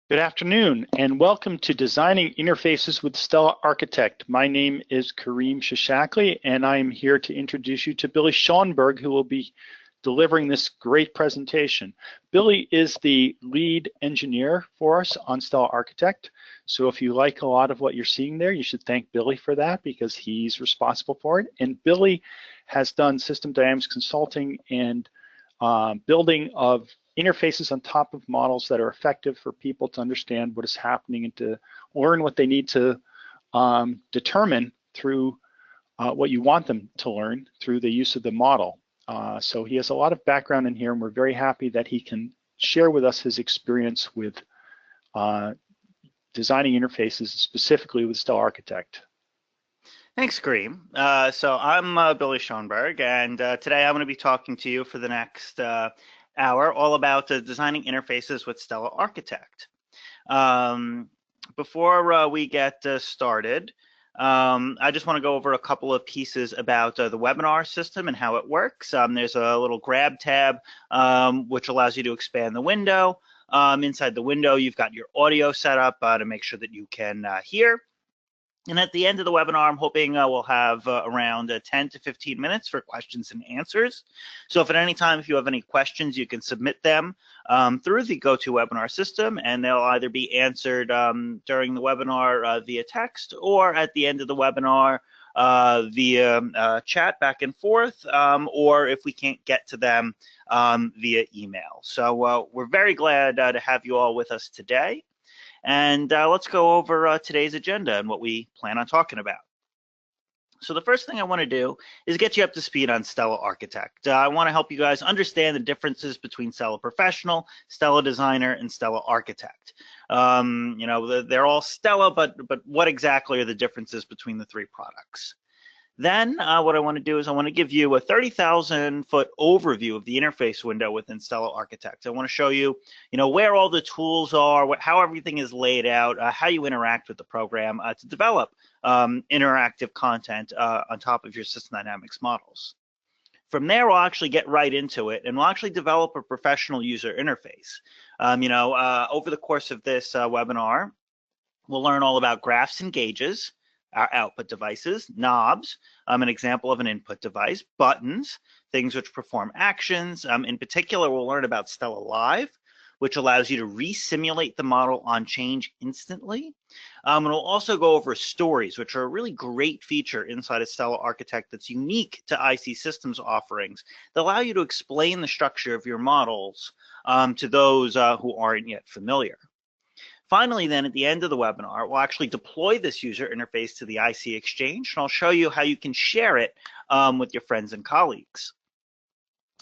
Good afternoon, and welcome to Designing Interfaces with Stella Architect. My name is Kareem Shishakli, and I am here to introduce you to Billy Schoenberg, who will be delivering this great presentation. Billy is the lead engineer for us on Stella Architect, so if you like a lot of what you're seeing there, you should thank Billy for that because he's responsible for it. And Billy has done system dynamics consulting and building of interfaces on top of models that are effective for people to understand what is happening and to learn what they need to determine through what you want them to learn through the use of the model. So he has a lot of background in here, and we're very happy that he can share with us his experience with designing interfaces, specifically with Stella Architect. Thanks, Kareem. So I'm Billy Schoenberg, and today I'm going to be talking to you for the next hour all about designing interfaces with Stella Architect. Before we get started, I just want to go over a couple of pieces about the webinar system and how it works. There's a little grab tab which allows you to expand the window. Inside the window, you've got your audio set up to make sure that you can hear. And at the end of the webinar, I'm hoping we'll have around 10 to 15 minutes for questions and answers. So if at any time, if you have any questions, you can submit them through the GoToWebinar system, and they'll either be answered during the webinar via text or at the end of the webinar via chat back and forth, or if we can't get to them via email. So we're very glad to have you all with us today. And let's go over today's agenda and what we plan on talking about. So the first thing I want to do is get you up to speed on Stella Architect. I want to help you guys understand the differences between Stella Professional, Stella Designer, and Stella Architect. They're all Stella, but what exactly are the differences between the three products? Then what I want to do is I want to give you a 30,000-foot overview of the interface window within Stella Architect. I want to show you, where all the tools are, how everything is laid out, how you interact with the program to develop interactive content on top of your system dynamics models. From there, we'll actually get right into it, and we'll actually develop a professional user interface. Over the course of this webinar, we'll learn all about graphs and gauges, our output devices, knobs, an example of an input device, buttons, things which perform actions. In particular, we'll learn about Stella Live, which allows you to re-simulate the model on change instantly. And we'll also go over stories, which are a really great feature inside of Stella Architect that's unique to IC Systems offerings that allow you to explain the structure of your models to those who aren't yet familiar. Finally, then at the end of the webinar, we'll actually deploy this user interface to the IC Exchange, and I'll show you how you can share it with your friends and colleagues.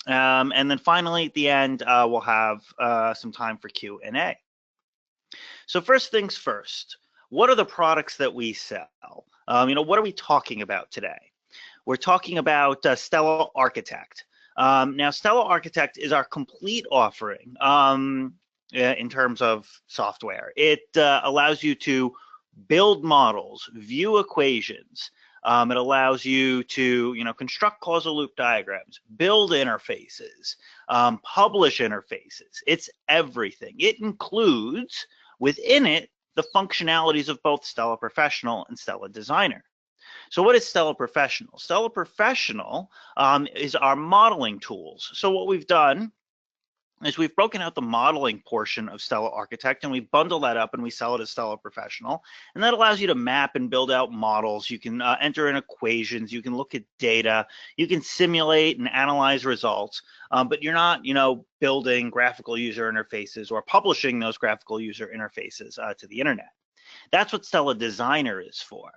And then finally, at the end, we'll have some time for Q&A. So first things first, what are the products that we sell? What are we talking about today? We're talking about Stella Architect. Now, Stella Architect is our complete offering in terms of software. It allows you to build models, view equations. It allows you to, construct causal loop diagrams, build interfaces, publish interfaces. It's everything. It includes within it the functionalities of both Stella Professional and Stella Designer. So what is Stella Professional? Stella Professional is our modeling tools. So what we've done is we've broken out the modeling portion of Stella Architect, and we bundle that up and we sell it as Stella Professional. And that allows you to map and build out models. You can enter in equations. You can look at data. You can simulate and analyze results. But you're not, building graphical user interfaces or publishing those graphical user interfaces to the internet. That's what Stella Designer is for.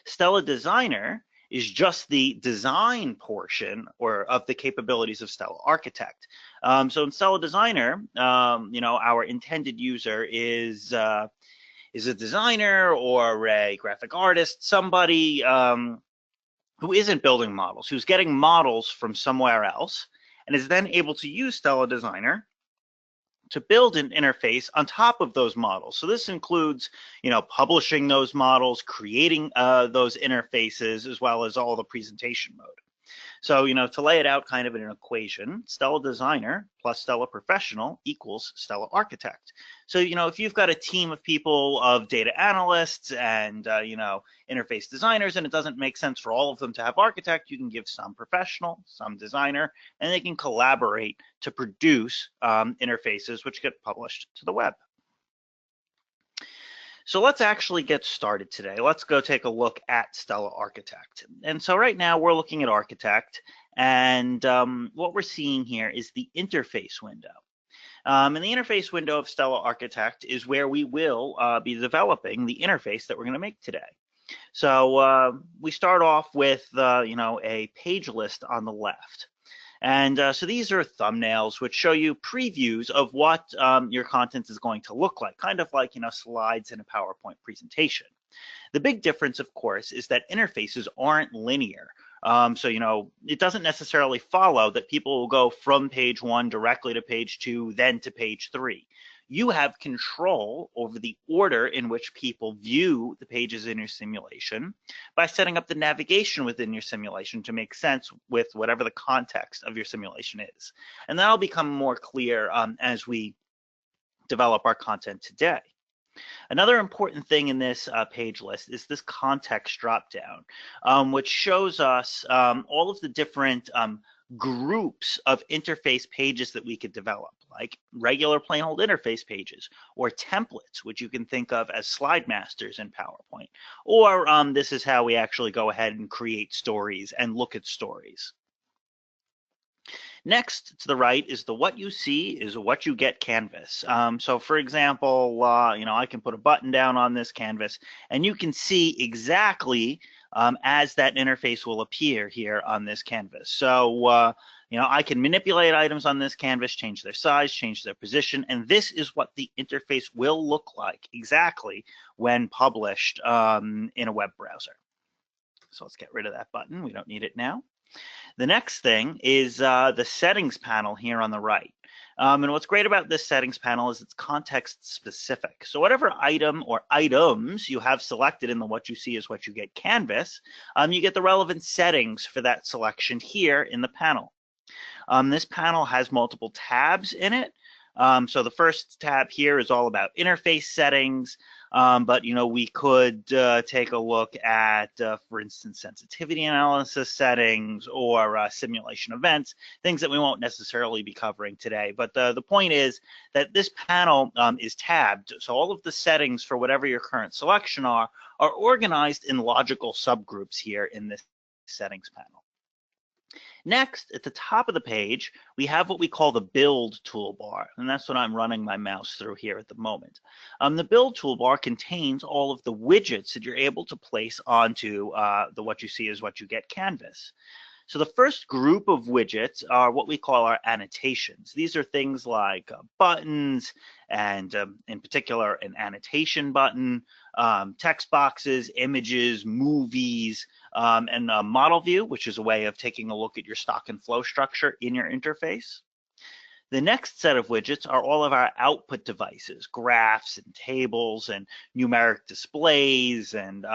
Stella Designer is just the design portion of the capabilities of Stella Architect. So in Stella Designer, our intended user is a designer or a graphic artist, somebody who isn't building models, who's getting models from somewhere else, and is then able to use Stella Designer to build an interface on top of those models. So this includes, publishing those models, creating those interfaces, as well as all the presentation mode. So, to lay it out kind of in an equation, Stella Designer plus Stella Professional equals Stella Architect. So, if you've got a team of people of data analysts and, interface designers, and it doesn't make sense for all of them to have architect, you can give some professional, some designer, and they can collaborate to produce interfaces which get published to the web. So let's actually get started today. Let's go take a look at Stella Architect. And so right now we're looking at Architect, and what we're seeing here is the interface window. And the interface window of Stella Architect is where we will be developing the interface that we're going to make today. So we start off with a page list on the left. And so these are thumbnails which show you previews of what your content is going to look like, kind of like, slides in a PowerPoint presentation. The big difference, of course, is that interfaces aren't linear. So, it doesn't necessarily follow that people will go from page 1 directly to page 2, then to page 3. You have control over the order in which people view the pages in your simulation by setting up the navigation within your simulation to make sense with whatever the context of your simulation is. And that'll become more clear as we develop our content today. Another important thing in this page list is this context dropdown, which shows us all of the different groups of interface pages that we could develop, like regular plain old interface pages, or templates, which you can think of as slide masters in PowerPoint, or this is how we actually go ahead and create stories and look at stories. Next to the right is the what you see is what you get canvas. So for example, I can put a button down on this canvas and you can see exactly as that interface will appear here on this canvas. So, I can manipulate items on this canvas, change their size, change their position, and this is what the interface will look like exactly when published in a web browser. So let's get rid of that button. We don't need it now. The next thing is the settings panel here on the right. And what's great about this settings panel is it's context specific. So whatever item or items you have selected in the what you see is what you get canvas, you get the relevant settings for that selection here in the panel. This panel has multiple tabs in it. So the first tab here is all about interface settings. But we could take a look at, for instance, sensitivity analysis settings or simulation events, things that we won't necessarily be covering today. But the point is that this panel is tabbed, so all of the settings for whatever your current selection are organized in logical subgroups here in this settings panel. Next, at the top of the page, we have what we call the build toolbar, and that's what I'm running my mouse through here at the moment. The build toolbar contains all of the widgets that you're able to place onto the what you see is what you get canvas. So the first group of widgets are what we call our annotations. These are things like buttons and in particular an annotation button, text boxes, images, movies, and a model view, which is a way of taking a look at your stock and flow structure in your interface. The next set of widgets are all of our output devices, graphs and tables and numeric displays and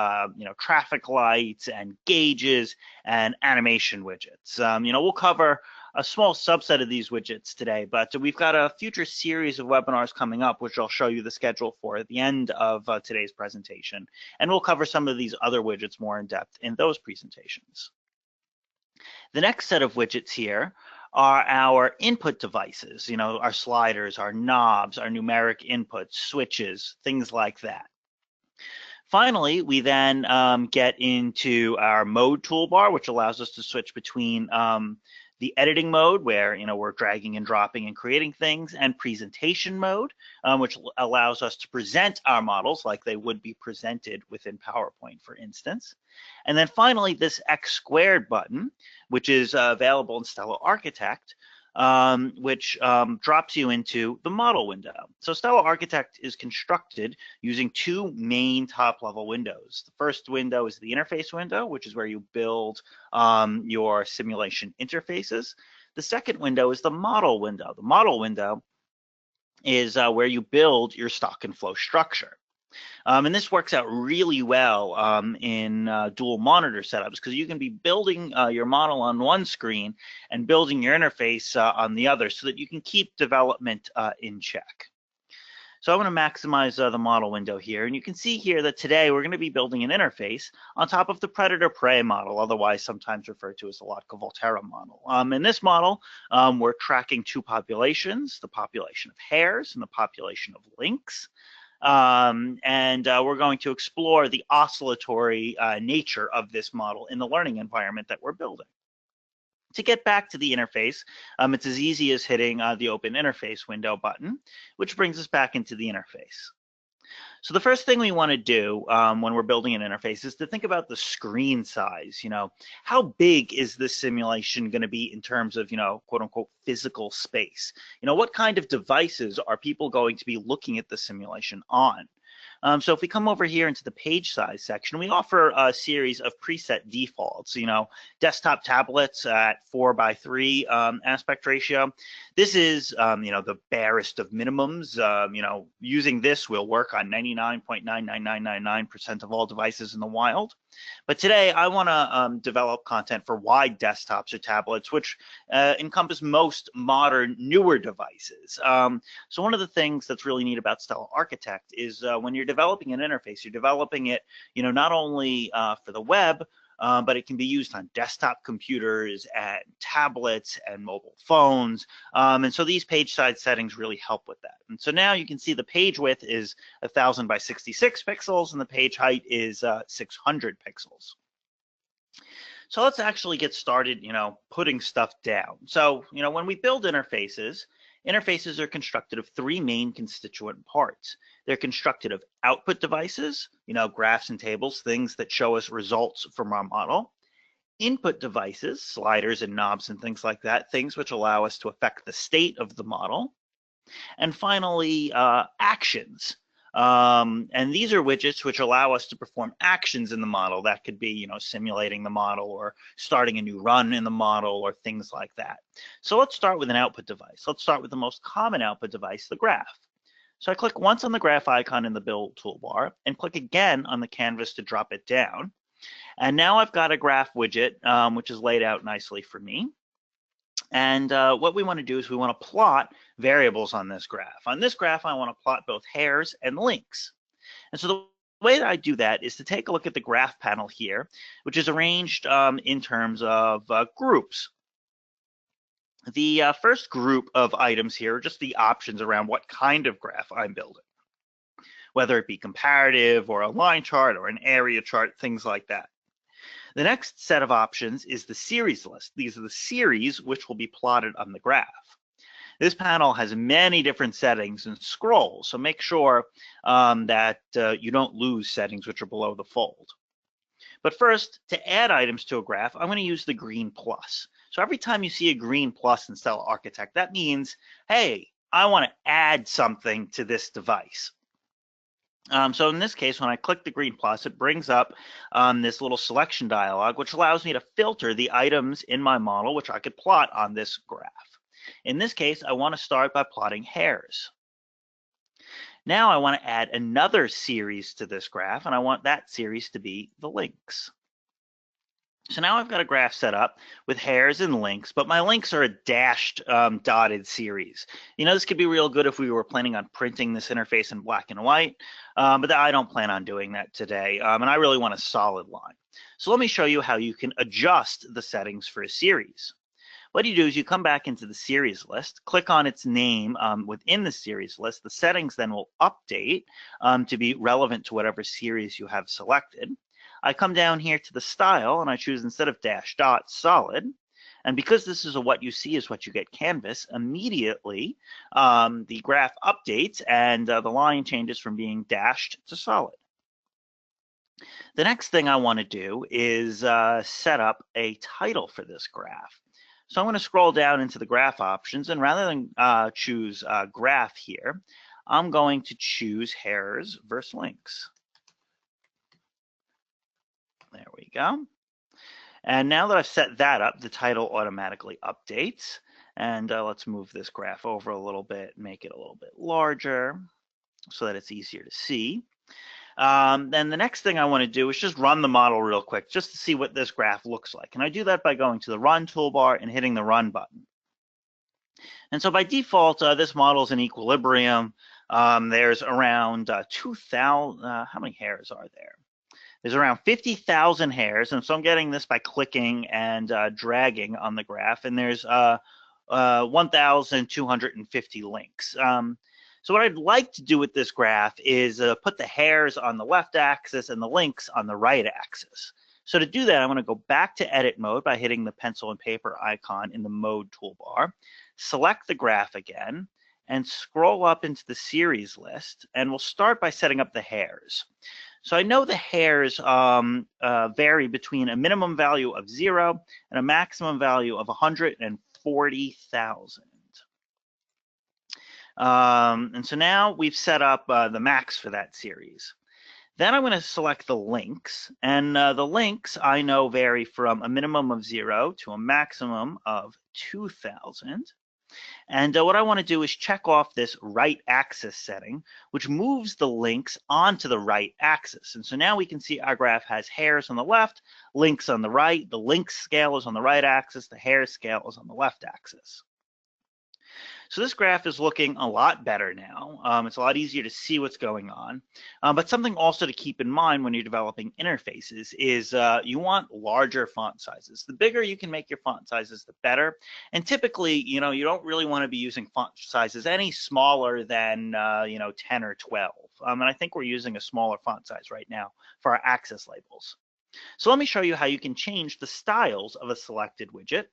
traffic lights and gauges and animation widgets. We'll cover a small subset of these widgets today, but we've got a future series of webinars coming up, which I'll show you the schedule for at the end of today's presentation. And we'll cover some of these other widgets more in depth in those presentations. The next set of widgets here are our input devices, our sliders, our knobs, our numeric inputs, switches, things like that. Finally, we then get into our mode toolbar, which allows us to switch between the editing mode, where we're dragging and dropping and creating things, and presentation mode, which allows us to present our models like they would be presented within PowerPoint, for instance. And then finally, this X squared button, which is available in Stella Architect, which drops you into the model window. So Stella Architect is constructed using two main top-level windows. The first window is the interface window, which is where you build your simulation interfaces. The second window is the model window. The model window is where you build your stock and flow structure. And this works out really well in dual monitor setups because you can be building your model on one screen and building your interface on the other so that you can keep development in check. So I'm going to maximize the model window here, and you can see here that today we're going to be building an interface on top of the predator-prey model, otherwise sometimes referred to as the Lotka-Volterra model. In this model, we're tracking two populations, the population of hares and the population of lynx. We're going to explore the oscillatory nature of this model in the learning environment that we're building. To get back to the interface, it's as easy as hitting the Open Interface window button, which brings us back into the interface. So the first thing we want to do when we're building an interface is to think about the screen size. How big is this simulation going to be in terms of, quote unquote, physical space? What kind of devices are people going to be looking at the simulation on? So if we come over here into the page size section, we offer a series of preset defaults, desktop tablets at 4:3 aspect ratio. This is, the barest of minimums. Using this will work on 99.99999% of all devices in the wild. But today I want to develop content for wide desktops or tablets, which encompass most modern, newer devices. So one of the things that's really neat about Stella Architect is when you're developing an interface, you're developing it, not only for the web, but it can be used on desktop computers and tablets and mobile phones. And so these page size settings really help with that. And so now you can see the page width is 1000 by 66 pixels and the page height is 600 pixels. So let's actually get started, putting stuff down. So, when we build interfaces, interfaces are constructed of three main constituent parts. They're constructed of output devices, graphs and tables, things that show us results from our model. Input devices, sliders and knobs and things like that, things which allow us to affect the state of the model. And finally, actions. And these are widgets which allow us to perform actions in the model. That could be, simulating the model or starting a new run in the model or things like that. So let's start with an output device. Let's start with the most common output device, the graph. So I click once on the graph icon in the build toolbar and click again on the canvas to drop it down. And now I've got a graph widget, which is laid out nicely for me. And what we want to do is we want to plot variables on this graph. On this graph, I want to plot both hares and lynx. And so the way that I do that is to take a look at the graph panel here, which is arranged in terms of groups. The first group of items here are just the options around what kind of graph I'm building, whether it be comparative or a line chart or an area chart, things like that. The next set of options is the series list. These are the series which will be plotted on the graph. This panel has many different settings and scrolls, so make sure that you don't lose settings which are below the fold. But first, to add items to a graph, I'm going to use the green plus. So every time you see a green plus in Stella Architect, that means, hey, I want to add something to this device. So in this case, when I click the green plus, it brings up this little selection dialog, which allows me to filter the items in my model, which I could plot on this graph. In this case, I want to start by plotting hares. Now I want to add another series to this graph, and I want that series to be the lynx. So now I've got a graph set up with hares and lynx, but my lynx are a dashed dotted series. This could be real good if we were planning on printing this interface in black and white, but I don't plan on doing that today, and I really want a solid line. So let me show you how you can adjust the settings for a series. What you do is you come back into the series list, click on its name within the series list. The settings then will update to be relevant to whatever series you have selected. I come down here to the style and I choose, instead of dash dot, solid. And because this is a what you see is what you get canvas, immediately the graph updates and the line changes from being dashed to solid. The next thing I want to do is set up a title for this graph. So I'm going to scroll down into the graph options, and rather than choose graph here, I'm going to choose hares versus lynx. There we go. And now that I've set that up, the title automatically updates. And let's move this graph over a little bit, make it a little bit larger so that it's easier to see. Then the next thing I want to do is just run the model real quick, just to see what this graph looks like. And I do that by going to the Run toolbar and hitting the Run button. And so by default, this model is in equilibrium. There's around 2,000, how many hairs are there? There's around 50,000 hairs, and so I'm getting this by clicking and dragging on the graph, and there's 1,250 links. So what I'd like to do with this graph is put the hairs on the left axis and the links on the right axis. So to do that, I'm going to go back to edit mode by hitting the pencil and paper icon in the mode toolbar, select the graph again, and scroll up into the series list, and we'll start by setting up the hairs. So I know the hairs vary between a minimum value of 0 and a maximum value of 140,000. And so now we've set up the max for that series. Then I'm going to select the links, and the links I know vary from a minimum of 0 to a maximum of 2,000. And what I want to do is check off this right axis setting, which moves the links onto the right axis. And so now we can see our graph has hairs on the left, links on the right, the link scale is on the right axis, the hair scale is on the left axis. So this graph is looking a lot better now. It's a lot easier to see what's going on. But something also to keep in mind when you're developing interfaces is you want larger font sizes. The bigger you can make your font sizes, the better. And typically, you don't really want to be using font sizes any smaller than 10 or 12. And I think we're using a smaller font size right now for our axis labels. So let me show you how you can change the styles of a selected widget.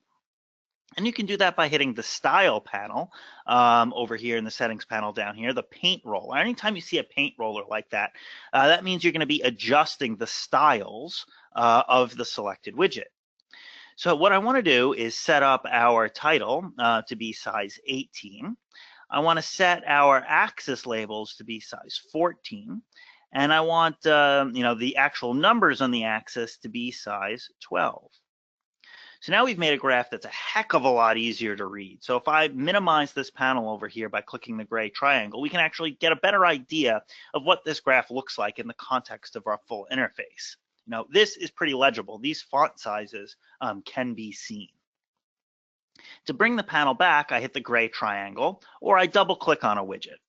And you can do that by hitting the Style panel over here in the Settings panel down here, the Paint Roller. Anytime you see a paint roller like that, that means you're going to be adjusting the styles of the selected widget. So what I want to do is set up our title to be size 18. I want to set our axis labels to be size 14. And I want the actual numbers on the axis to be size 12. So now we've made a graph that's a heck of a lot easier to read. So if I minimize this panel over here by clicking the gray triangle, we can actually get a better idea of what this graph looks like in the context of our full interface. This is pretty legible. These font sizes can be seen. To bring the panel back, I hit the gray triangle, or I double click on a widget.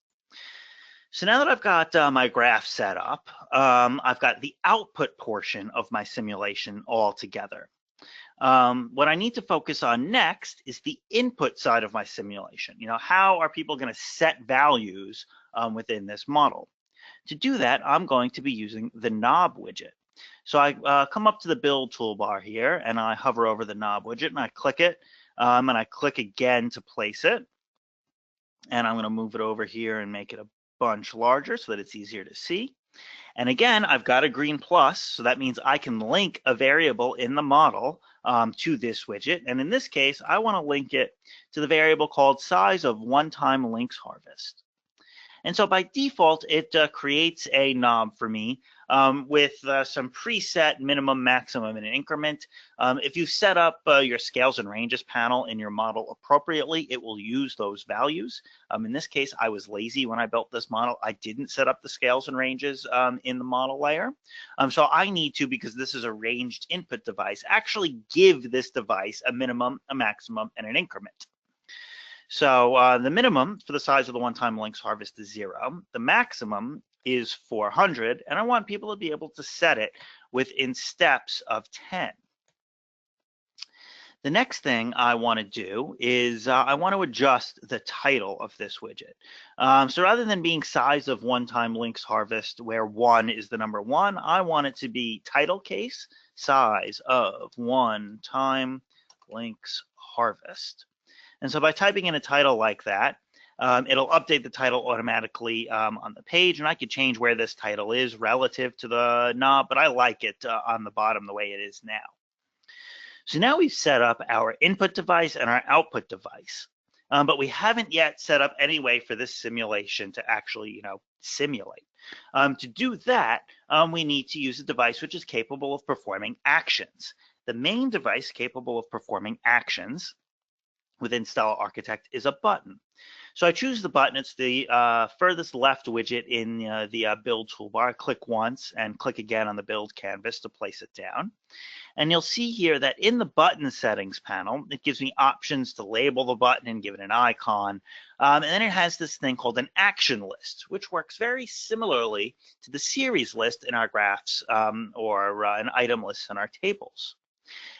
So now that I've got my graph set up, I've got the output portion of my simulation all together. What I need to focus on next is the input side of my simulation. How are people going to set values within this model? To do that, I'm going to be using the knob widget. So I come up to the build toolbar here, and I hover over the knob widget, and I click it, and I click again to place it. And I'm going to move it over here and make it a bunch larger so that it's easier to see. And again, I've got a green plus, so that means I can link a variable in the model to this widget. And in this case, I want to link it to the variable called size of one-time links harvest. And so by default, it creates a knob for me with some preset minimum, maximum, and an increment. If you set up your scales and ranges panel in your model appropriately, it will use those values. In this case, I was lazy when I built this model. I didn't set up the scales and ranges in the model layer. So I need to, because this is a ranged input device, actually give this device a minimum, a maximum, and an increment. So the minimum for the size of the one-time links harvest is 0. The maximum is 400, and I want people to be able to set it within steps of 10. The next thing I want to do is I want to adjust the title of this widget. So rather than being size of one-time links harvest, where 1 is the number 1, I want it to be title case, size of one-time links harvest. And so by typing in a title like that, it'll update the title automatically on the page, and I could change where this title is relative to the knob, but I like it on the bottom the way it is now. So now we've set up our input device and our output device, but we haven't yet set up any way for this simulation to actually, simulate. To do that, we need to use a device which is capable of performing actions. The main device capable of performing actions within Stella Architect is a button. So I choose the button. It's the furthest left widget in the build toolbar. I click once and click again on the build canvas to place it down. And you'll see here that in the button settings panel, it gives me options to label the button and give it an icon. And then it has this thing called an action list, which works very similarly to the series list in our graphs or an item list in our tables.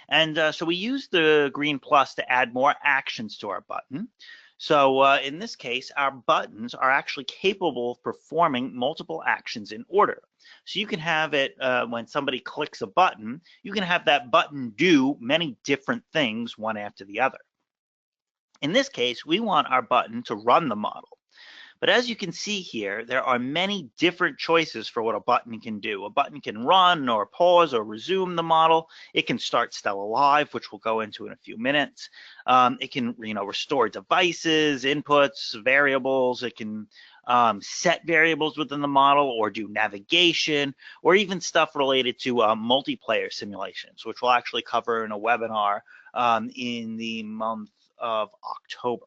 And so we use the green plus to add more actions to our button. So in this case, our buttons are actually capable of performing multiple actions in order. So you can have it when somebody clicks a button, you can have that button do many different things one after the other. In this case, we want our button to run the model. But as you can see here, there are many different choices for what a button can do. A button can run or pause or resume the model. It can start Stella Live, which we'll go into in a few minutes. It can, restore devices, inputs, variables. It can set variables within the model or do navigation or even stuff related to multiplayer simulations, which we'll actually cover in a webinar in the month of October.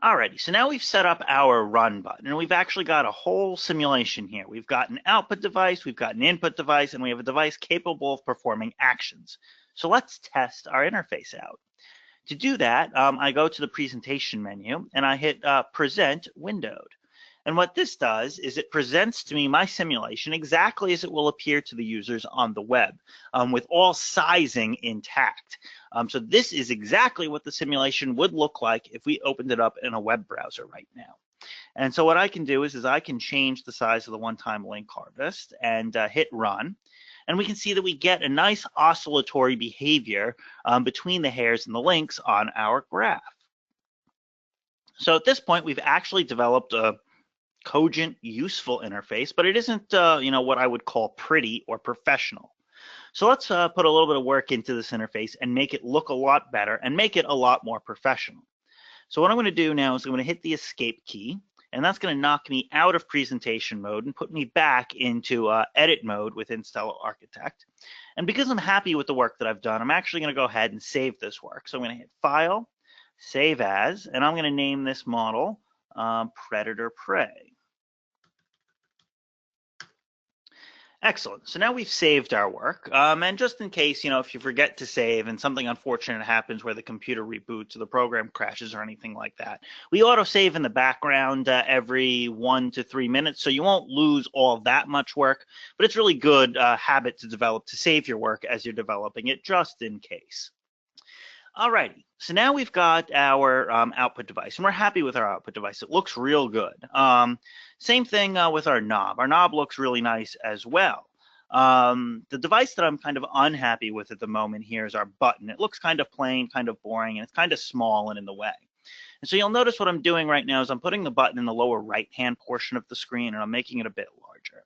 Alrighty, so now we've set up our run button, and we've actually got a whole simulation here. We've got an output device, we've got an input device, and we have a device capable of performing actions. So let's test our interface out. To do that, I go to the presentation menu, and I hit Present Windowed. And what this does is it presents to me my simulation exactly as it will appear to the users on the web, with all sizing intact. So this is exactly what the simulation would look like if we opened it up in a web browser right now. And so what I can do is I can change the size of the one-time link harvest and hit run. And we can see that we get a nice oscillatory behavior between the hairs and the links on our graph. So at this point, we've actually developed a cogent, useful interface, but it isn't, what I would call pretty or professional. So let's put a little bit of work into this interface and make it look a lot better and make it a lot more professional. So what I'm going to do now is I'm going to hit the escape key, and that's going to knock me out of presentation mode and put me back into edit mode within Stella Architect. And because I'm happy with the work that I've done, I'm actually going to go ahead and save this work. So I'm going to hit File, Save As, and I'm going to name this model Predator Prey. Excellent. So now we've saved our work. And just in case, if you forget to save and something unfortunate happens where the computer reboots or the program crashes or anything like that, we auto-save in the background every 1 to 3 minutes. So you won't lose all that much work, but it's really good habit to develop to save your work as you're developing it, just in case. Alrighty, so now we've got our output device, and we're happy with our output device. It looks real good. Same thing with our knob. Our knob looks really nice as well. The device that I'm kind of unhappy with at the moment here is our button. It looks kind of plain, kind of boring, and it's kind of small and in the way. And so you'll notice what I'm doing right now is I'm putting the button in the lower right-hand portion of the screen, and I'm making it a bit larger.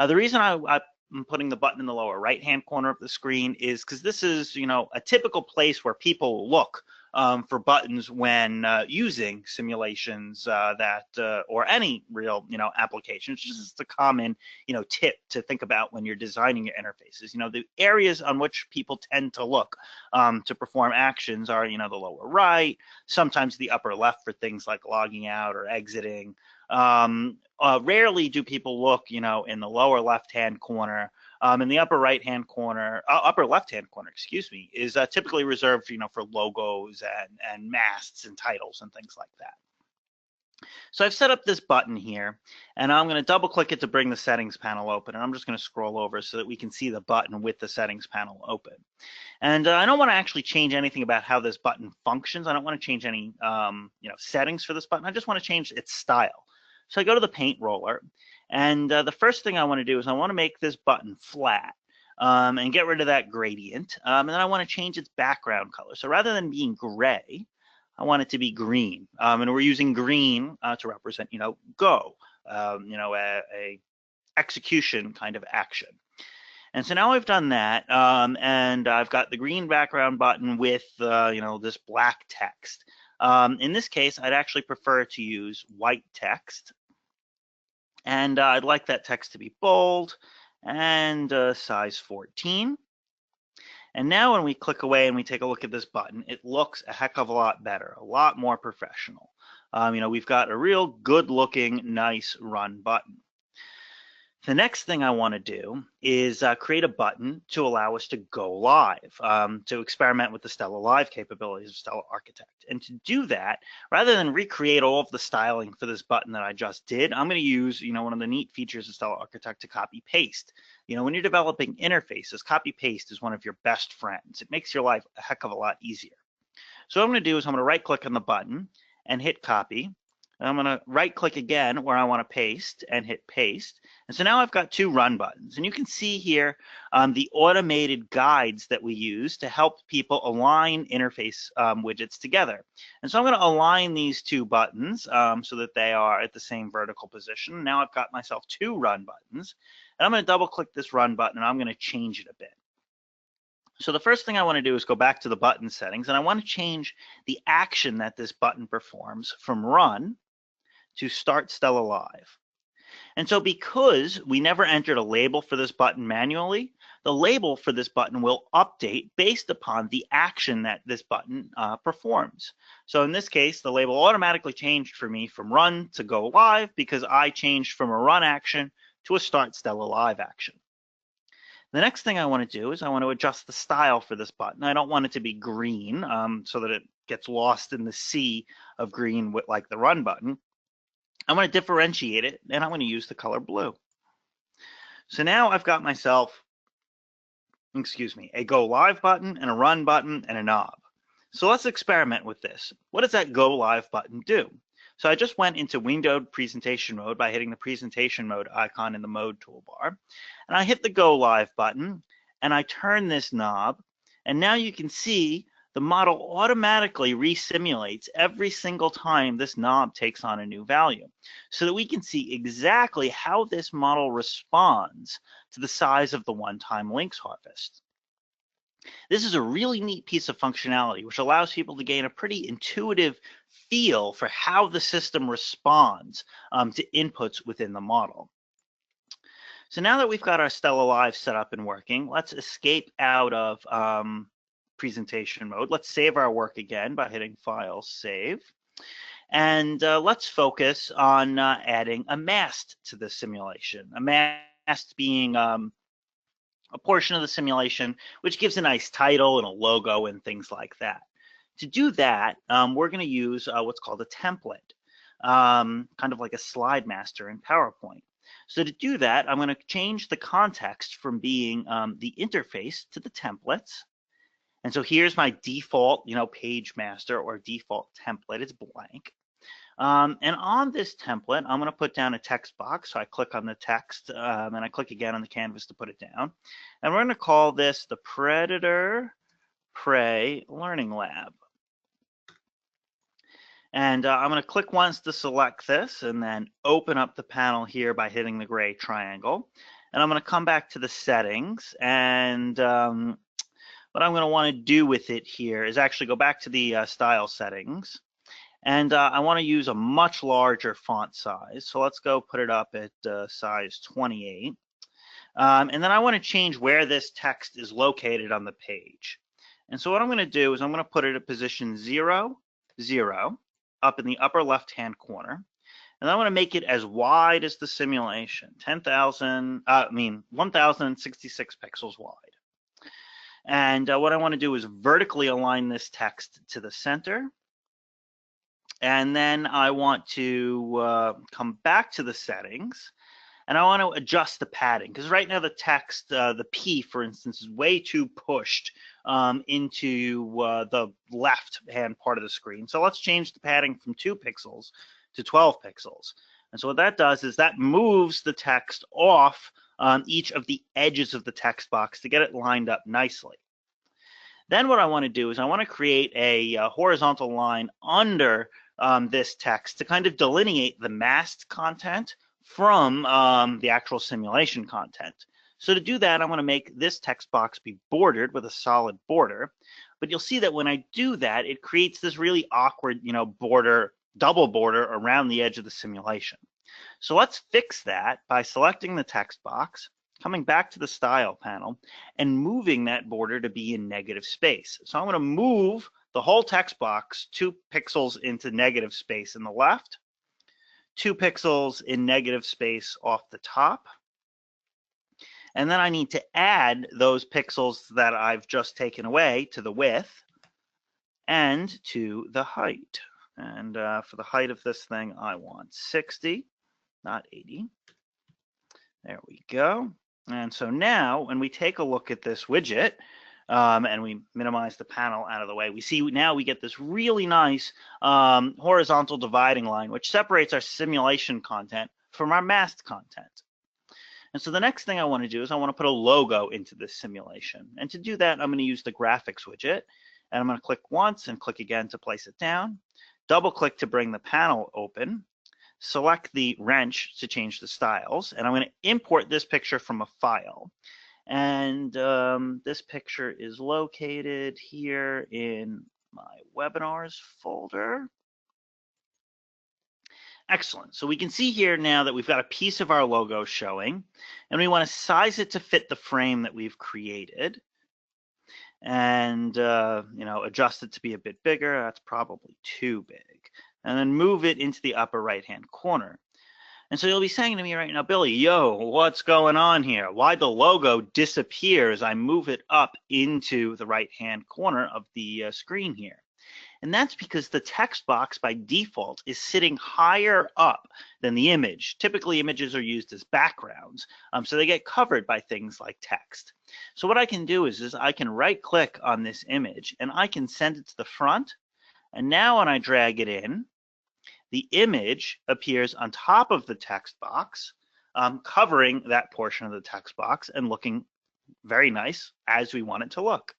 The reason I'm putting the button in the lower right-hand corner of the screen is because this is, a typical place where people look for buttons when using simulations or any real, application. It's just a common, tip to think about when you're designing your interfaces. The areas on which people tend to look to perform actions are, the lower right, sometimes the upper left for things like logging out or exiting. Rarely do people look, in the lower left-hand corner. In the upper right-hand corner, upper left-hand corner, excuse me, is typically reserved, for logos and masts and titles and things like that. So I've set up this button here, and I'm going to double-click it to bring the settings panel open, and I'm just going to scroll over so that we can see the button with the settings panel open. And I don't want to actually change anything about how this button functions. I don't want to change any, settings for this button. I just want to change its style. So I go to the paint roller, and the first thing I want to do is I want to make this button flat and get rid of that gradient. And then I want to change its background color. So rather than being gray, I want it to be green. And we're using green to represent, go, a execution kind of action. And so now I've done that, and I've got the green background button with, this black text. In this case, I'd actually prefer to use white text. And I'd like that text to be bold and size 14. And now when we click away and we take a look at this button, it looks a heck of a lot better, a lot more professional. We've got a real good looking, nice run button. The next thing I want to do is create a button to allow us to go live, to experiment with the Stella Live capabilities of Stella Architect. And to do that, rather than recreate all of the styling for this button that I just did, I'm going to use, one of the neat features of Stella Architect to copy paste. When you're developing interfaces, copy paste is one of your best friends. It makes your life a heck of a lot easier. So what I'm going to do is I'm going to right click on the button and hit copy. And I'm going to right click again where I want to paste and hit paste. And so now I've got two run buttons. And you can see here the automated guides that we use to help people align interface widgets together. And so I'm going to align these two buttons so that they are at the same vertical position. Now I've got myself two run buttons. And I'm going to double click this run button and I'm going to change it a bit. So the first thing I want to do is go back to the button settings, and I want to change the action that this button performs from run to start Stella Live. And so because we never entered a label for this button manually, the label for this button will update based upon the action that this button performs. So in this case, the label automatically changed for me from run to go live because I changed from a run action to a start Stella Live action. The next thing I want to do is I want to adjust the style for this button. I don't want it to be green so that it gets lost in the sea of green with like the run button. I'm going to differentiate it and I'm going to use the color blue. So now I've got myself, a go live button and a run button and a knob. So let's experiment with this. What does that go live button do? So I just went into windowed presentation mode by hitting the presentation mode icon in the mode toolbar. And I hit the go live button and I turn this knob. And now you can see the model automatically resimulates every single time this knob takes on a new value so that we can see exactly how this model responds to the size of the one-time links harvest. This is a really neat piece of functionality which allows people to gain a pretty intuitive feel for how the system responds to inputs within the model. So now that we've got our Stella Live set up and working, let's escape out of presentation mode. Let's save our work again by hitting File, Save. And let's focus on adding a mast to the simulation. A mast being a portion of the simulation which gives a nice title and a logo and things like that. To do that, we're going to use what's called a template, kind of like a slide master in PowerPoint. So to do that, I'm going to change the context from being the interface to the templates. And so here's my default, page master or default template. It's blank. And on this template, I'm going to put down a text box. So I click on the text and I click again on the canvas to put it down. And we're going to call this the Predator Prey Learning Lab. And I'm going to click once to select this and then open up the panel here by hitting the gray triangle. And I'm going to come back to the settings. And what I'm going to want to do with it here is actually go back to the style settings. And I want to use a much larger font size. So let's go put it up at size 28. And then I want to change where this text is located on the page. And so what I'm going to do is I'm going to put it at position 0, 0, up in the upper left-hand corner. And I want to make it as wide as the simulation, 1066 pixels wide. And what I want to do is vertically align this text to the center. And then I want to come back to the settings and I want to adjust the padding because right now the text, the P for instance, is way too pushed into the left-hand part of the screen. So let's change the padding from 2 pixels to 12 pixels. And so what that does is that moves the text off each of the edges of the text box to get it lined up nicely. Then what I want to do is I want to create a horizontal line under this text to kind of delineate the masked content from the actual simulation content. So to do that, I'm going to make this text box be bordered with a solid border. But you'll see that when I do that, it creates this really awkward, border, double border around the edge of the simulation. So let's fix that by selecting the text box, coming back to the style panel and moving that border to be in negative space. So I'm going to move the whole text box 2 pixels into negative space in the left, 2 pixels in negative space off the top. And then I need to add those pixels that I've just taken away to the width and to the height. And for the height of this thing, I want 60, not 80. There we go. And so now when we take a look at this widget and we minimize the panel out of the way, we see now we get this really nice horizontal dividing line, which separates our simulation content from our masked content. And so the next thing I want to do is I want to put a logo into this simulation. And to do that, I'm going to use the graphics widget. And I'm going to click once and click again to place it down. Double click to bring the panel open. Select the wrench to change the styles. And I'm going to import this picture from a file. And this picture is located here in my webinars folder. Excellent. So we can see here now that we've got a piece of our logo showing, and we want to size it to fit the frame that we've created. And adjust it to be a bit bigger. That's probably too big. And then move it into the upper right-hand corner. And so you'll be saying to me right now, Billy, yo, what's going on here? Why the logo disappears? I move it up into the right-hand corner of the screen here. And that's because the text box by default is sitting higher up than the image. Typically, images are used as backgrounds, so they get covered by things like text. So what I can do is I can right-click on this image, and I can send it to the front. And now when I drag it in, the image appears on top of the text box, covering that portion of the text box and looking very nice as we want it to look.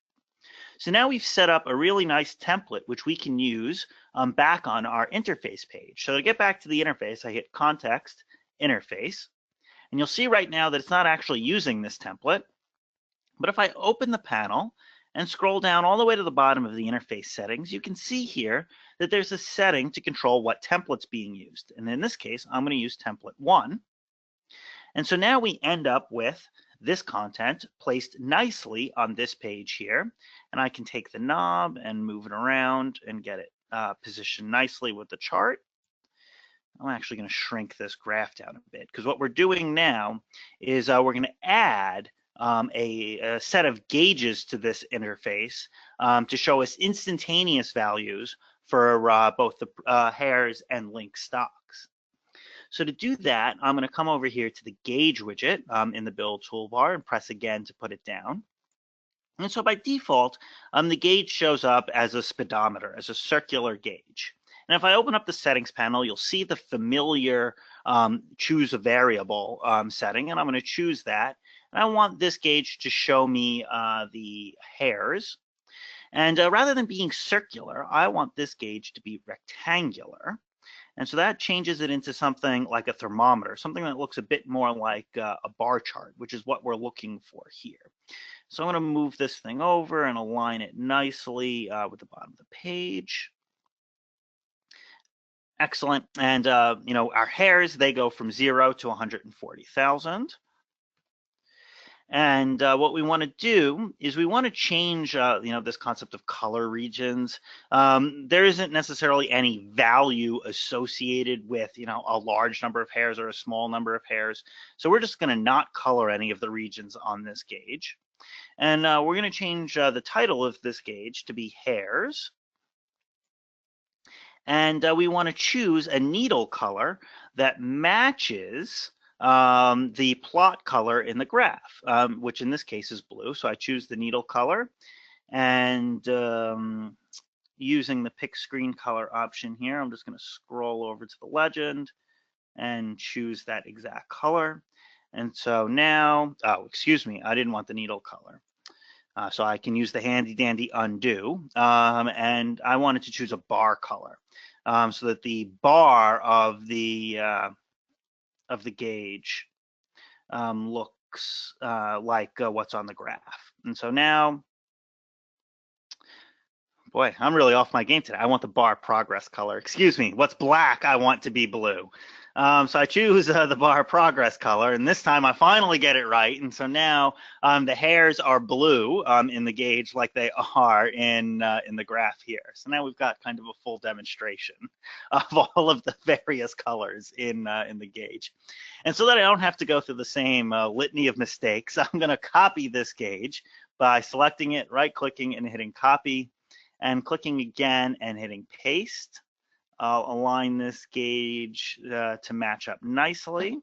So now we've set up a really nice template, which we can use back on our interface page. So to get back to the interface, I hit Context, Interface. And you'll see right now that it's not actually using this template. But if I open the panel and scroll down all the way to the bottom of the interface settings, you can see here that there's a setting to control what template's being used. And in this case, I'm going to use template 1. And so now we end up with this content placed nicely on this page here. And I can take the knob and move it around and get it positioned nicely with the chart. I'm actually going to shrink this graph down a bit because what we're doing now is we're going to add a set of gauges to this interface to show us instantaneous values for both the hairs and link stocks. So to do that, I'm going to come over here to the gauge widget in the build toolbar and press again to put it down. And so by default, the gauge shows up as a speedometer, as a circular gauge. And if I open up the settings panel, you'll see the familiar choose a variable setting, and I'm going to choose that. And I want this gauge to show me the hairs. And rather than being circular, I want this gauge to be rectangular. And so that changes it into something like a thermometer, something that looks a bit more like a bar chart, which is what we're looking for here. So I'm going to move this thing over and align it nicely with the bottom of the page. Excellent. And our hairs, they go from 0 to 140,000. And what we want to do is we want to change, this concept of color regions. There isn't necessarily any value associated with, a large number of hairs or a small number of hairs. So we're just going to not color any of the regions on this gauge. And we're going to change the title of this gauge to be hairs. And we want to choose a needle color that matches the plot color in the graph, which in this case is blue. So I choose the needle color, and using the pick screen color option here, I'm just going to scroll over to the legend and choose that exact color. And so now, oh, excuse me, I didn't want the needle color. So I can use the handy dandy undo, and I wanted to choose a bar color so that the bar of the gauge looks like what's on the graph. And so now, Boy, I'm really off my game today. I want the bar progress color. Excuse me. What's black? I want to be blue. So I choose the bar progress color, and this time I finally get it right. And so now the hairs are blue in the gauge like they are in the graph here. So now we've got kind of a full demonstration of all of the various colors in the gauge. And so that I don't have to go through the same litany of mistakes, I'm going to copy this gauge by selecting it, right-clicking, and hitting copy, and clicking again and hitting paste. I'll align this gauge to match up nicely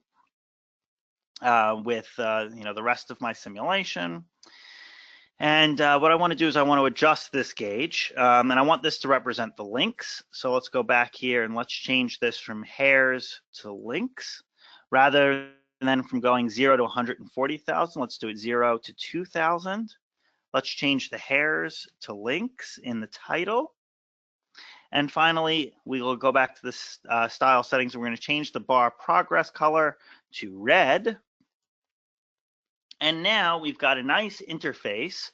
with the rest of my simulation. And what I want to do is I want to adjust this gauge, and I want this to represent the links. So let's go back here and let's change this from hairs to links. Rather than from going 0 to 140,000, let's do it 0 to 2,000. Let's change the hairs to links in the title. And finally, we will go back to the style settings. We're going to change the bar progress color to red. And now we've got a nice interface,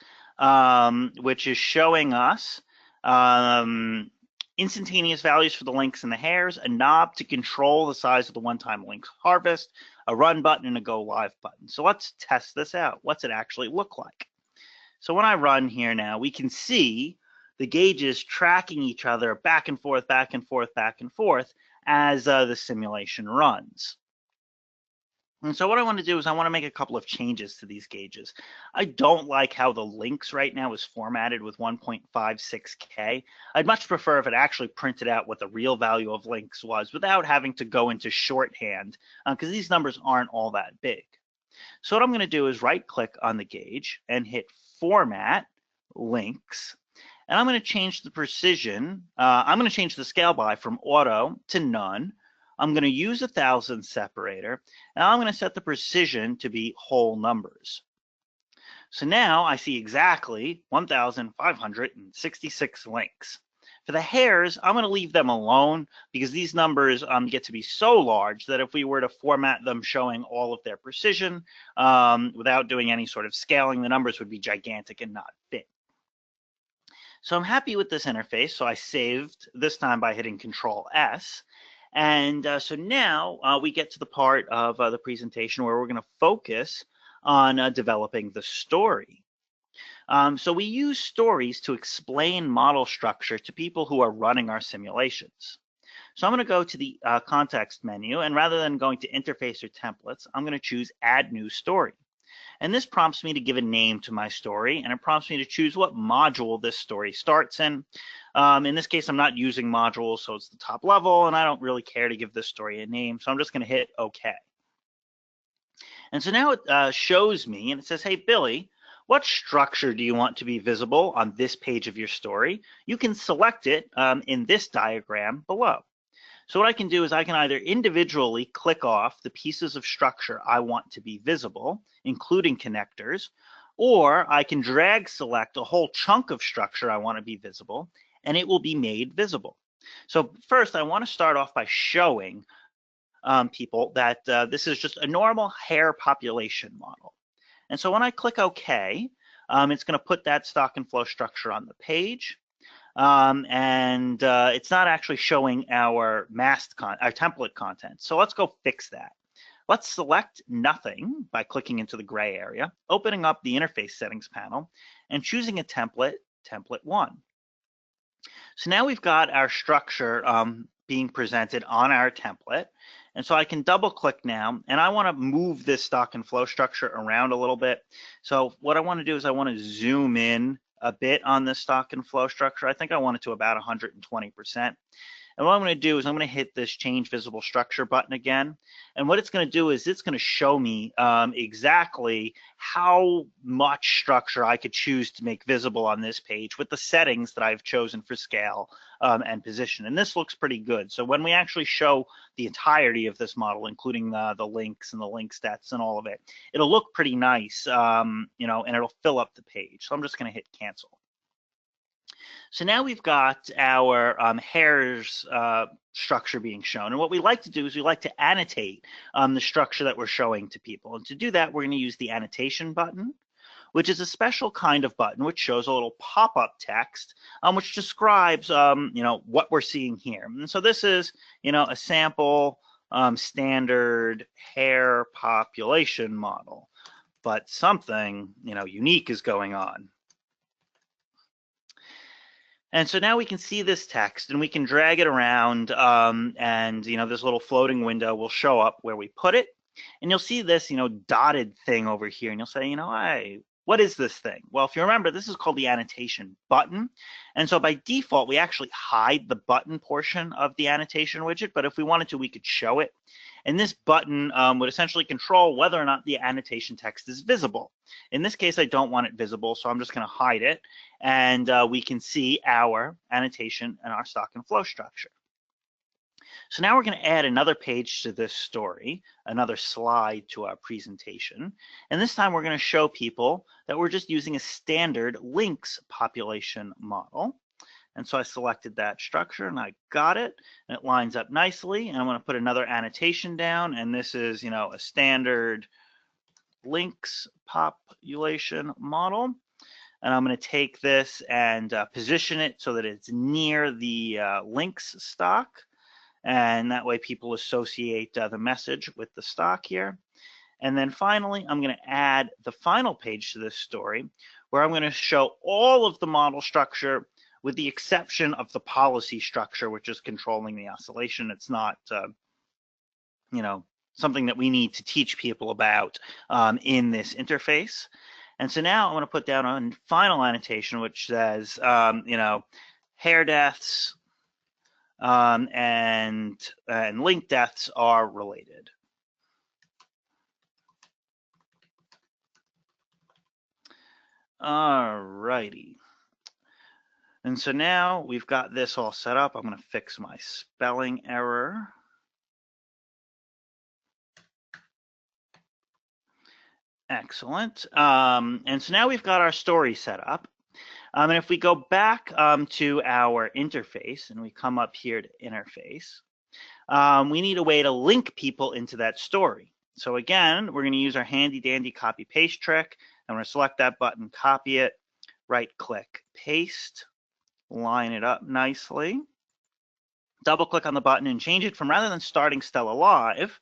which is showing us instantaneous values for the links and the hairs, a knob to control the size of the one-time links harvest, a run button, and a go live button. So let's test this out. What's it actually look like? So when I run here now, we can see the gauges tracking each other back and forth, back and forth, back and forth as the simulation runs. And so what I want to do is I want to make a couple of changes to these gauges. I don't like how the links right now is formatted with 1.56K. I'd much prefer if it actually printed out what the real value of links was without having to go into shorthand, because these numbers aren't all that big. So what I'm going to do is right-click on the gauge and hit Format, Links. And I'm going to change the precision. I'm going to change the scale by from auto to none. I'm going to use a 1,000 separator, and I'm going to set the precision to be whole numbers. So now I see exactly 1,566 links. For the hairs, I'm going to leave them alone because these numbers get to be so large that if we were to format them showing all of their precision without doing any sort of scaling, the numbers would be gigantic and not fit. So I'm happy with this interface. So I saved this time by hitting Control S. And so now we get to the part of the presentation where we're going to focus on developing the story. So we use stories to explain model structure to people who are running our simulations. So I'm going to go to the context menu, and rather than going to interface or templates, I'm going to choose Add New Story. And this prompts me to give a name to my story, and it prompts me to choose what module this story starts in. In this case, I'm not using modules, so it's the top level, and I don't really care to give this story a name, so I'm just going to hit OK. And so now it shows me, and it says, hey, Billy, what structure do you want to be visible on this page of your story? You can select it in this diagram below. So what I can do is I can either individually click off the pieces of structure I want to be visible, including connectors, or I can drag select a whole chunk of structure I want to be visible, and it will be made visible. So first, I want to start off by showing people that this is just a normal hair population model. And so when I click OK, it's going to put that stock and flow structure on the page. And it's not actually showing our our template content. So let's go fix that. Let's select nothing by clicking into the gray area, opening up the interface settings panel, and choosing a template, template 1. So now we've got our structure being presented on our template. And so I can double click now, and I want to move this stock and flow structure around a little bit. So what I want to do is I want to zoom in a bit on this stock and flow structure. I think I want it to about 120%. And what I'm going to do is I'm going to hit this Change Visible Structure button again. And what it's going to do is it's going to show me exactly how much structure I could choose to make visible on this page with the settings that I've chosen for scale and position. And this looks pretty good. So when we actually show the entirety of this model, including the links and the link stats and all of it, it'll look pretty nice, and it'll fill up the page. So I'm just going to hit Cancel. So now we've got our hairs structure being shown. And what we like to do is we like to annotate the structure that we're showing to people. And to do that, we're going to use the Annotation button, which is a special kind of button which shows a little pop-up text which describes what we're seeing here. And so this is a sample standard hair population model, but something unique is going on. And so now we can see this text and we can drag it around and this little floating window will show up where we put it. And you'll see this dotted thing over here and you'll say, hey, what is this thing? Well, if you remember, this is called the annotation button. And so by default, we actually hide the button portion of the annotation widget, but if we wanted to, we could show it. And this button would essentially control whether or not the annotation text is visible. In this case, I don't want it visible, so I'm just going to hide it. And we can see our annotation and our stock and flow structure. So now we're going to add another page to this story, another slide to our presentation. And this time we're going to show people that we're just using a standard links population model. And so I selected that structure and I got it, and it lines up nicely. And I'm going to put another annotation down, and this is, a standard links population model. And I'm going to take this and position it so that it's near the links stock. And that way people associate the message with the stock here. And then finally, I'm going to add the final page to this story where I'm going to show all of the model structure with the exception of the policy structure, which is controlling the oscillation. It's not, something that we need to teach people about in this interface. And so now I'm going to put down a final annotation, which says, hair deaths and link deaths are related. All righty. And so now we've got this all set up. I'm going to fix my spelling error. Excellent. And so now we've got our story set up. And if we go back to our interface and we come up here to interface, we need a way to link people into that story. So again, we're going to use our handy dandy copy paste trick. I'm going to select that button, copy it, right click, paste, line it up nicely, double click on the button and change it from, rather than starting Stella Live,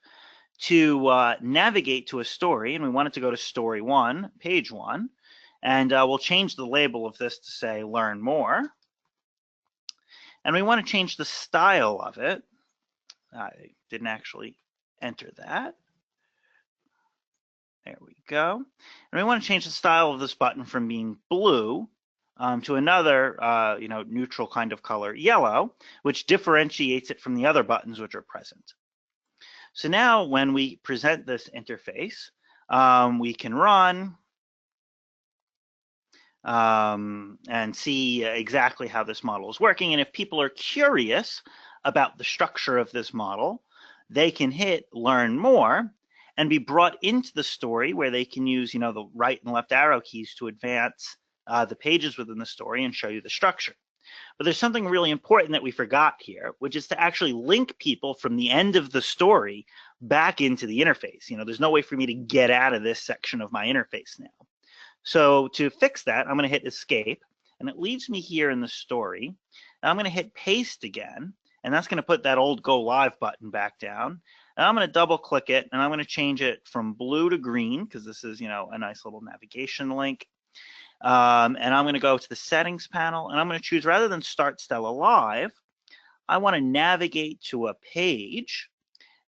to navigate to a story. And we want it to go to story 1, page 1. And we'll change the label of this to say learn more. And we want to change the style of it. I didn't actually enter that. There we go. And we want to change the style of this button from being blue to another neutral kind of color, yellow, which differentiates it from the other buttons which are present. So now when we present this interface, we can run and see exactly how this model is working. And if people are curious about the structure of this model, they can hit learn more and be brought into the story where they can use the right and left arrow keys to advance the pages within the story and show you the structure. But there's something really important that we forgot here, which is to actually link people from the end of the story back into the interface. There's no way for me to get out of this section of my interface now. So to fix that, I'm going to hit escape, and it leaves me here in the story. And I'm going to hit paste again, and that's going to put that old go live button back down. And I'm going to double click it, and I'm going to change it from blue to green, because this is a nice little navigation link. And I'm going to go to the settings panel, and I'm going to choose, rather than start Stella Live, I want to navigate to a page,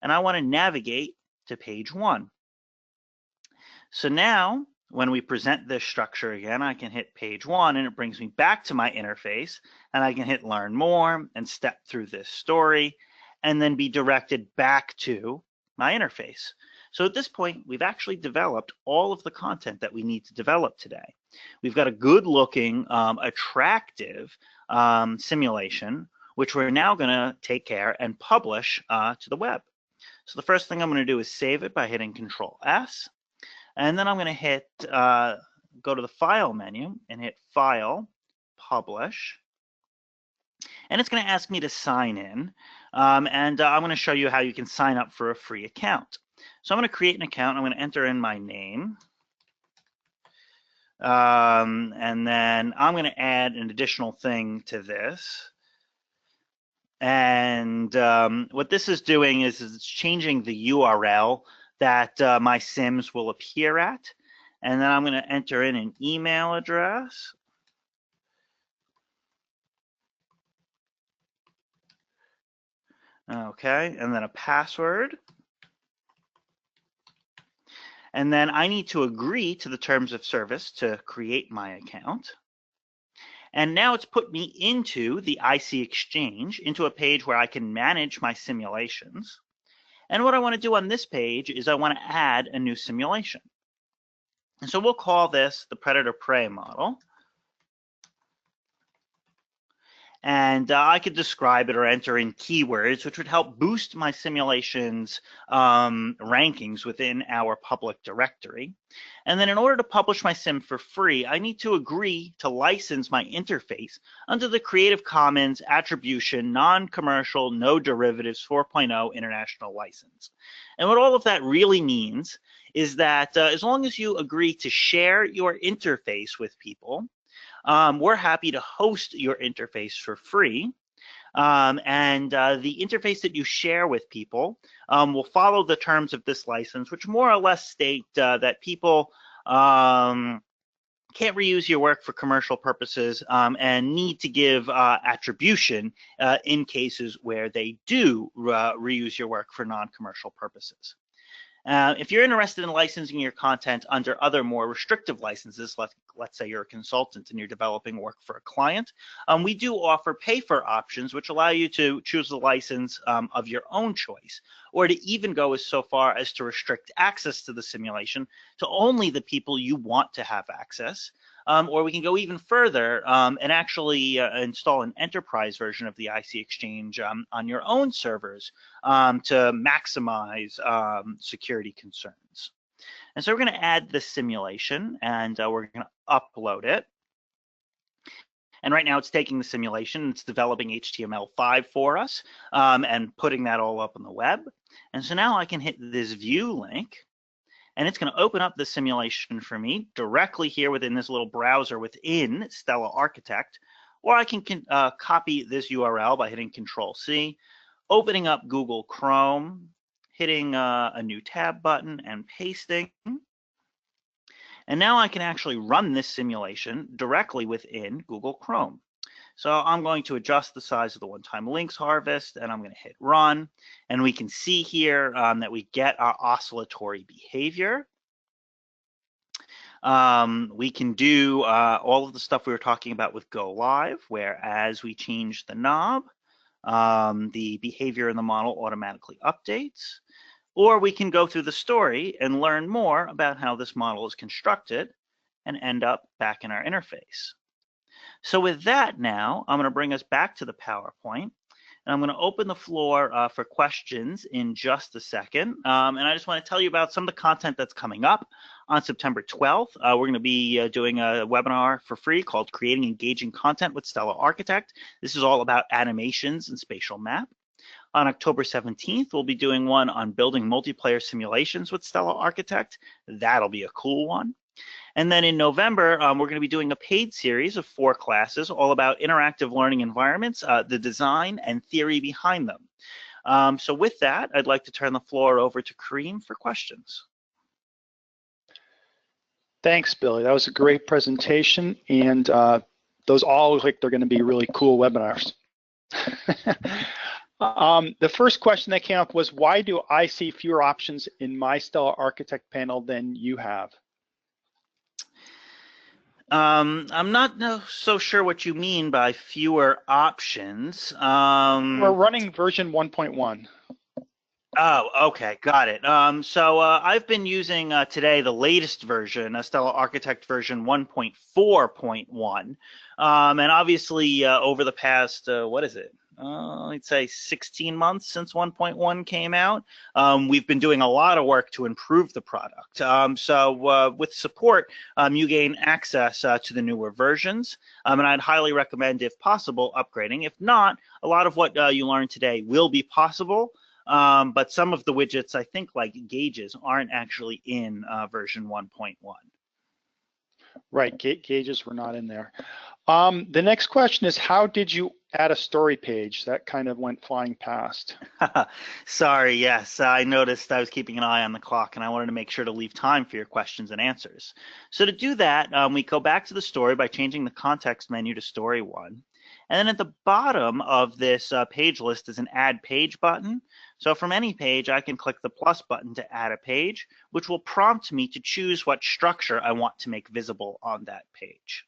and I want to navigate to page 1. So now when we present this structure again, I can hit page 1 and it brings me back to my interface, and I can hit learn more and step through this story and then be directed back to my interface. So at this point, we've actually developed all of the content that we need to develop today. We've got a good looking, attractive simulation, which we're now going to take care and publish to the web. So the first thing I'm going to do is save it by hitting Control S. And then I'm going to hit, go to the File menu and hit File, Publish. And it's going to ask me to sign in. I'm going to show you how you can sign up for a free account. So I'm going to create an account. I'm going to enter in my name. And then I'm going to add an additional thing to this. And what this is doing is it's changing the URL that my sims will appear at. And then I'm going to enter in an email address. Okay, and then a password. And then I need to agree to the terms of service to create my account. And now it's put me into the IC Exchange, into a page where I can manage my simulations. And what I want to do on this page is I want to add a new simulation. And so we'll call this the predator-prey model. And I could describe it or enter in keywords, which would help boost my simulations rankings within our public directory. And then in order to publish my sim for free, I need to agree to license my interface under the Creative Commons Attribution, Non-Commercial, No Derivatives 4.0 International License. And what all of that really means is that as long as you agree to share your interface with people, we're happy to host your interface for free. And the interface that you share with people will follow the terms of this license, which more or less state that people can't reuse your work for commercial purposes and need to give attribution in cases where they do reuse your work for non-commercial purposes. If you're interested in licensing your content under other more restrictive licenses, let's say you're a consultant and you're developing work for a client, we do offer pay-for options, which allow you to choose a license of your own choice, or to even go so far as to restrict access to the simulation to only the people you want to have access. Or we can go even further and actually install an enterprise version of the IC Exchange on your own servers to maximize security concerns. And so we're going to add this simulation, and we're going to upload it. And right now it's taking the simulation, it's developing HTML5 for us and putting that all up on the web. And so now I can hit this view link, and it's going to open up the simulation for me directly here within this little browser within Stella Architect, or I can copy this URL by hitting Control-C, opening up Google Chrome, hitting a new tab button and pasting. And now I can actually run this simulation directly within Google Chrome. So I'm going to adjust the size of the one-time links harvest, and I'm going to hit run. And we can see here that we get our oscillatory behavior. We can do all of the stuff we were talking about with Go Live, where as we change the knob, the behavior in the model automatically updates. Or we can go through the story and learn more about how this model is constructed and end up back in our interface. So with that now, I'm going to bring us back to the PowerPoint. And I'm going to open the floor for questions in just a second. And I just want to tell you about some of the content that's coming up on September 12th. We're going to be doing a webinar for free called Creating Engaging Content with Stella Architect. This is all about animations and spatial map. On October 17th, we'll be doing one on building multiplayer simulations with Stella Architect. That'll be a cool one. And then in November, we're going to be doing a paid series of 4 classes all about interactive learning environments, the design and theory behind them. So with that, I'd like to turn the floor over to Kareem for questions. Thanks, Billy. That was a great presentation, and those all look like they're going to be really cool webinars. The first question that came up was, why do I see fewer options in my Stella Architect panel than you have? I'm not so sure what you mean by fewer options. We're running version 1.1. Oh, okay, got it. So I've been using today the latest version, Stella Architect version 1.4.1. And obviously over the past, what is it? I'd say 16 months since 1.1 came out. We've been doing a lot of work to improve the product. So with support, you gain access to the newer versions, and I'd highly recommend, if possible, upgrading. If not, a lot of what you learned today will be possible, but some of the widgets, I think, like gauges, aren't actually in version 1.1. Right, gauges were not in there. The next question is, how did you add a story page? That kind of went flying past. Sorry, yes, I noticed I was keeping an eye on the clock and I wanted to make sure to leave time for your questions and answers. So to do that, we go back to the story by changing the context menu to story 1. And then at the bottom of this page list is an add page button. So from any page, I can click the plus button to add a page, which will prompt me to choose what structure I want to make visible on that page.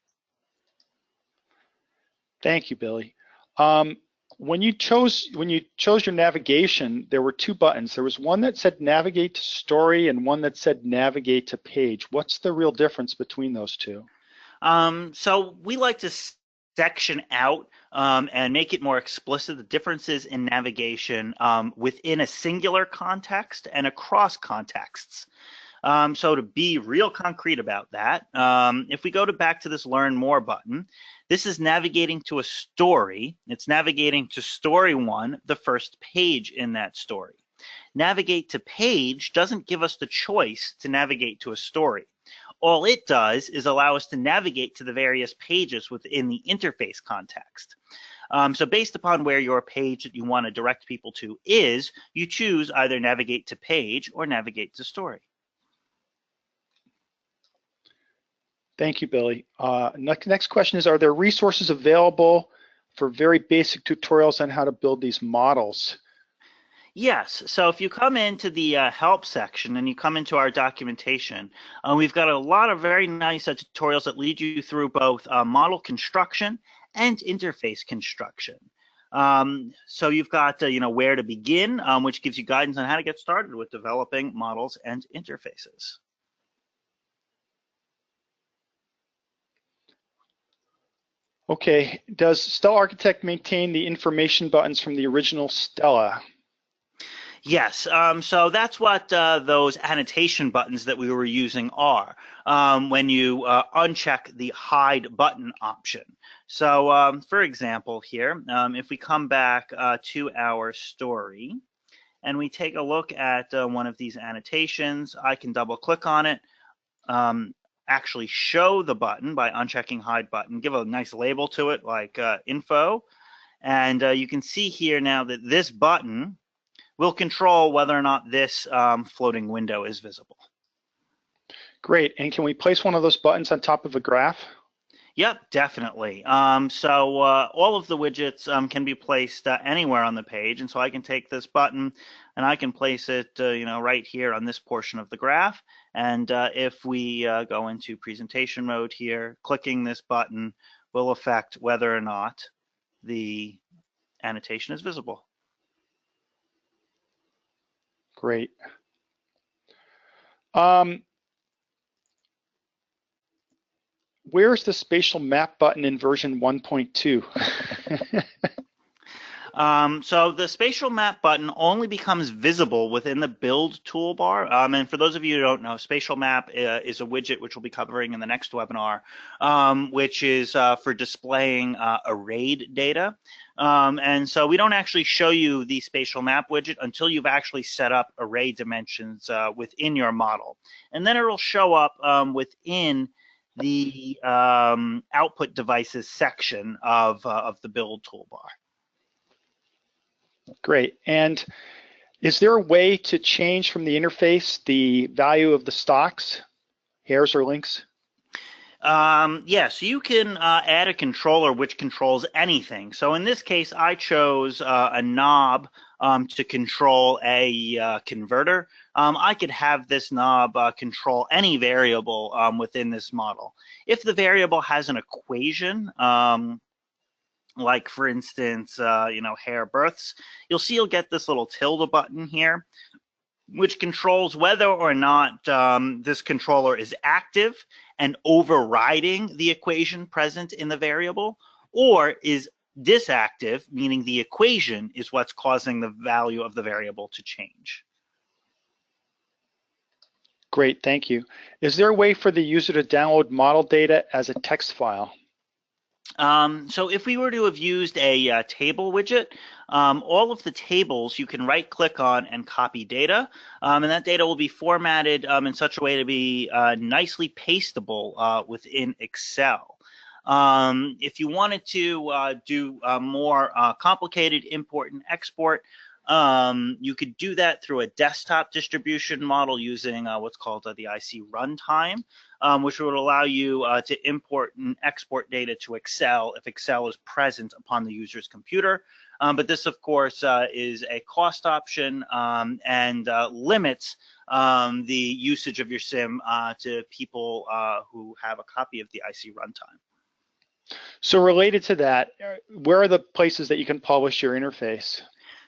Thank you, Billy. When you chose your navigation, there were 2 buttons. There was one that said navigate to story and one that said navigate to page. What's the real difference between those 2? So we like to section out and make it more explicit the differences in navigation within a singular context and across contexts. So to be real concrete about that, if we go back to this Learn More button, this is navigating to a story. It's navigating to story 1, the first page in that story. Navigate to page doesn't give us the choice to navigate to a story. All it does is allow us to navigate to the various pages within the interface context. So based upon where your page that you want to direct people to is, you choose either navigate to page or navigate to story. Thank you, Billy. Next question is, are there resources available for very basic tutorials on how to build these models? Yes, so if you come into the help section and you come into our documentation, we've got a lot of very nice tutorials that lead you through both model construction and interface construction. So you've got where to begin, which gives you guidance on how to get started with developing models and interfaces. Okay, does Stella Architect maintain the information buttons from the original Stella? Yes, so that's what those annotation buttons that we were using are when you uncheck the hide button option. So for example here, if we come back to our story and we take a look at one of these annotations, I can double click on it, actually show the button by unchecking hide button, give a nice label to it like info, and you can see here now that this button will control whether or not this floating window is visible. Great, and can we place one of those buttons on top of a graph? Yep, definitely. So all of the widgets can be placed anywhere on the page, and so I can take this button and I can place it, right here on this portion of the graph. And if we go into presentation mode here, clicking this button will affect whether or not the annotation is visible. Great. Where's the spatial map button in version 1.2? So the spatial map button only becomes visible within the build toolbar. And for those of you who don't know, spatial map is a widget which we'll be covering in the next webinar, which is for displaying arrayed data. And so we don't actually show you the spatial map widget until you've actually set up array dimensions within your model. And then it'll show up within the output devices section of the build toolbar. Great. And is there a way to change from the interface the value of the stocks, hairs or links? Yes, you can add a controller which controls anything. So in this case, I chose a knob to control a converter. I could have this knob control any variable within this model. If the variable has an equation, like for instance, hair births, you'll see you'll get this little tilde button here, which controls whether or not this controller is active and overriding the equation present in the variable, or is disactive, meaning the equation is what's causing the value of the variable to change. Great, thank you. Is there a way for the user to download model data as a text file? So if we were to have used a table widget, all of the tables you can right click on and copy data, and that data will be formatted in such a way to be nicely pastable within Excel. If you wanted to do more complicated import and export, you could do that through a desktop distribution model using what's called the IC runtime, which would allow you to import and export data to Excel if Excel is present upon the user's computer. But this, of course, is a cost option and limits the usage of your sim to people who have a copy of the IC runtime. So related to that, where are the places that you can publish your interface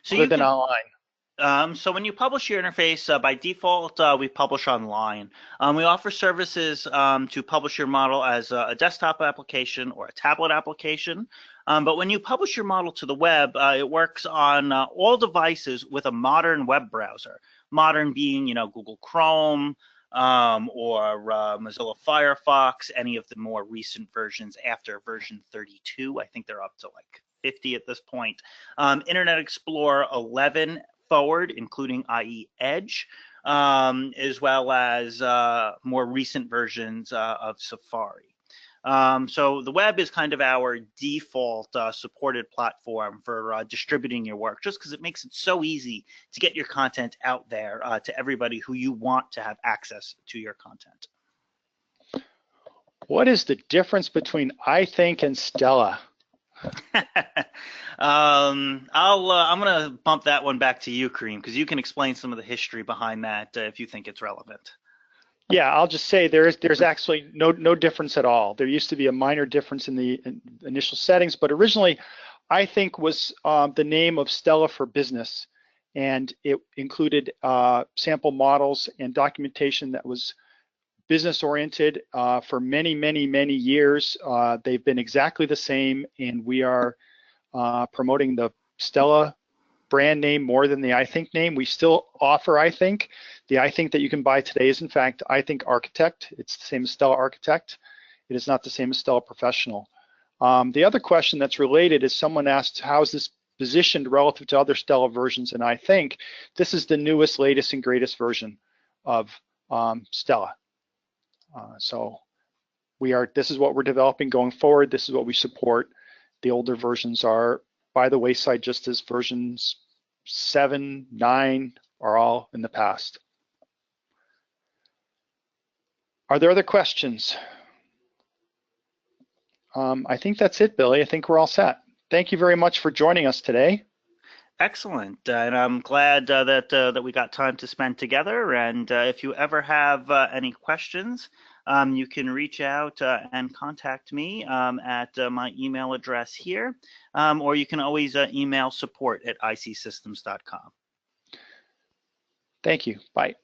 So other than online? So when you publish your interface, by default, we publish online. We offer services to publish your model as a desktop application or a tablet application. But when you publish your model to the web, it works on all devices with a modern web browser. Modern being, Google Chrome or Mozilla Firefox, any of the more recent versions after version 32. I think they're up to like 50 at this point. Internet Explorer 11 forward, including IE Edge, as well as more recent versions of Safari. So the web is kind of our default supported platform for distributing your work, just because it makes it so easy to get your content out there to everybody who you want to have access to your content. What is the difference between I think and Stella? I'm gonna bump that one back to you, Kareem, because you can explain some of the history behind that if you think it's relevant. Yeah, I'll just say there's actually no difference at all. There used to be a minor difference in the initial settings, but originally I think was the name of Stella for Business, and it included sample models and documentation that was business oriented for many years. They've been exactly the same, and we are promoting the Stella brand name more than the iThink name. We still offer iThink. The iThink that you can buy today is in fact iThink Architect. It's the same as Stella Architect. It is not the same as Stella Professional. The other question that's related is someone asked, how is this positioned relative to other Stella versions? And I think this is the newest, latest, and greatest version of Stella. So this is what we're developing going forward. This is what we support. The older versions are by the wayside, just as versions 7, 9 are all in the past. Are there other questions? I think that's it, Billy. I think we're all set. Thank you very much for joining us today. Excellent, and I'm glad that we got time to spend together. And if you ever have any questions, you can reach out and contact me at my email address here, or you can always email support@icsystems.com. Thank you. Bye.